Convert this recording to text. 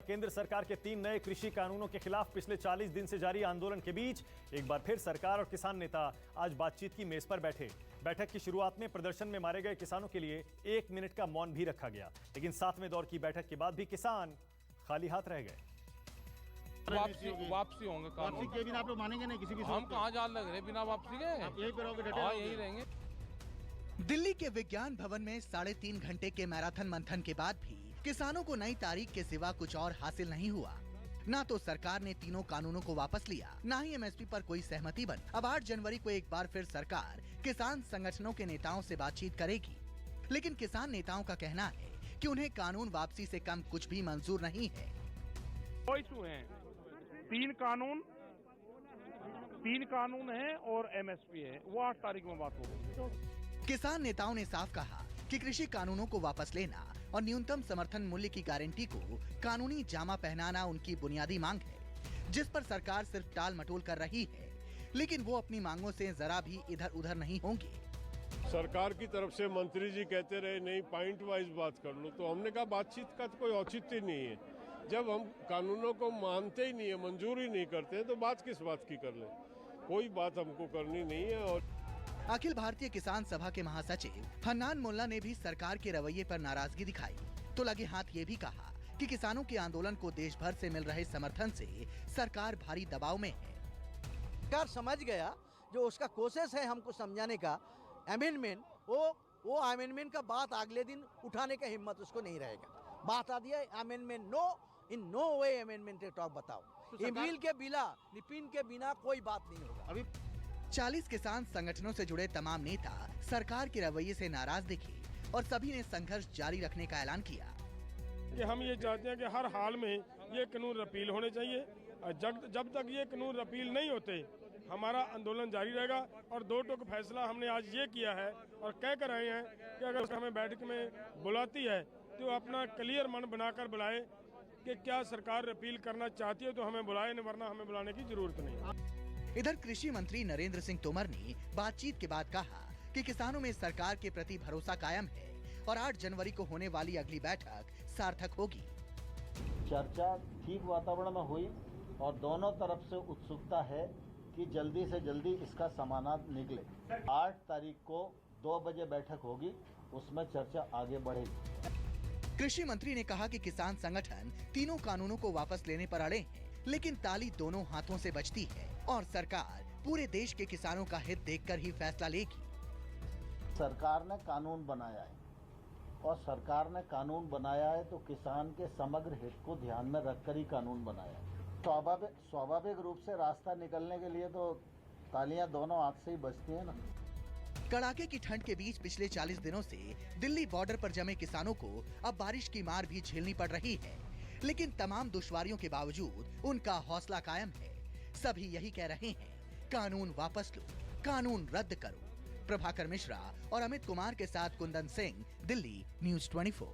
केंद्र सरकार के 3 नए कृषि कानूनों के खिलाफ पिछले 40 दिन से जारी आंदोलन के बीच एक बार फिर सरकार और किसान नेता आज बातचीत की मेज पर बैठे। बैठक की शुरुआत में प्रदर्शन में मारे गए किसानों के लिए 1 मिनट का मौन भी रखा गया, लेकिन 7वें दौर की बैठक के बाद भी किसान खाली हाथ रह गए। वापसी होंगे। वापसी के बिना आप लोग मानेंगे नहीं किसी भी। हम कहाँ जान लग रहे बिना वापसी के? यही पे रहोगे? हाँ, यही रहेंगे। दिल्ली के विज्ञान भवन में 3.5 घंटे के मैराथन मंथन के बाद भी किसानों को नई तारीख के सिवा कुछ और हासिल नहीं हुआ। ना तो सरकार ने तीनों कानूनों को वापस लिया, ना ही एमएसपी पर कोई सहमति बनी। अब 8 जनवरी को एक बार फिर सरकार किसान संगठनों के नेताओं से बातचीत करेगी, लेकिन किसान नेताओं का कहना है कि उन्हें कानून वापसी से कम कुछ भी मंजूर नहीं है। दो इशू हैं, 3 कानून हैं और एमएसपी है, वो 8 तारीख में बात होगी। किसान नेताओं ने साफ कहा कि कृषि कानूनों को वापस लेना और न्यूनतम समर्थन मूल्य की गारंटी को कानूनी जामा पहनाना उनकी बुनियादी मांग है, जिस पर सरकार सिर्फ टाल मटोल कर रही है, लेकिन वो अपनी मांगों से जरा भी इधर उधर नहीं होंगे। सरकार की तरफ से मंत्री जी कहते रहे नहीं पॉइंट वाइज बात कर लो, तो हमने कहा बातचीत का तो कोई औचित्य नहीं है। जब हम कानूनों को मानते ही नहीं है, मंजूर ही नहीं करते, तो बात किस बात की कर ले? कोई बात हमको करनी नहीं है। और अखिल भारतीय किसान सभा के महासचिव हन्नान मोल्ला ने भी सरकार के रवैये पर नाराजगी दिखाई, तो लगे हाथ ये भी कहा कि किसानों के आंदोलन को देश भर से मिल रहे समर्थन से सरकार भारी दबाव में है। सरकार समझ गया, जो उसका कोशिश है हमको समझाने का अमेंडमेंट, वो अमेंडमेंट का बात अगले दिन उठाने का हिम्मत उसको नहीं रहेगा। बात आ दिया अमेंडमेंट, नो वे अमेंडमेंट टॉक बताओ। बिल के बिना, निपिन के बिना कोई बात नहीं होगा। अभी 40 किसान संगठनों से जुड़े तमाम नेता सरकार के रवैये से नाराज दिखे और सभी ने संघर्ष जारी रखने का ऐलान किया। कि हम ये चाहते हैं कि हर हाल में ये कानून रिपील होने चाहिए। जब तक ये कानून रिपील नहीं होते हमारा आंदोलन जारी रहेगा। और 2 टूक फैसला हमने आज ये किया है और कह कर आए हैं कि अगर हमें बैठक में बुलाती है तो अपना क्लियर मन बनाकर बुलाए कि क्या सरकार रिपील करना चाहती है तो हमें बुलाए, वरना हमें बुलाने की जरूरत नहीं। इधर कृषि मंत्री नरेंद्र सिंह तोमर ने बातचीत के बाद कहा कि किसानों में सरकार के प्रति भरोसा कायम है और 8 जनवरी को होने वाली अगली बैठक सार्थक होगी। चर्चा ठीक वातावरण में हुई और दोनों तरफ से उत्सुकता है कि जल्दी से जल्दी इसका समाधान निकले। 8 तारीख को 2 बजे बैठक होगी, उसमें चर्चा आगे बढ़ेगी। कृषि मंत्री ने कहा कि किसान संगठन तीनों कानूनों को वापस लेने पर अड़े हैं, लेकिन ताली दोनों हाथों से बजती है और सरकार पूरे देश के किसानों का हित देखकर ही फैसला लेगी। सरकार ने कानून बनाया है और सरकार ने कानून बनाया है तो किसान के समग्र हित को ध्यान में रखकर ही कानून बनाया है। स्वाभाविक रूप से रास्ता निकलने के लिए तो तालियां दोनों हाथ से ही बजती है ना। कड़ाके की ठंड के बीच पिछले 40 दिनों से दिल्ली बॉर्डर पर जमे किसानों को अब बारिश की मार भी झेलनी पड़ रही है, लेकिन तमाम दुश्वारियों के बावजूद उनका हौसला कायम है। सभी यही कह रहे हैं, कानून वापस लो, कानून रद्द करो। प्रभाकर मिश्रा और अमित कुमार के साथ कुंदन सिंह, दिल्ली न्यूज़ 24।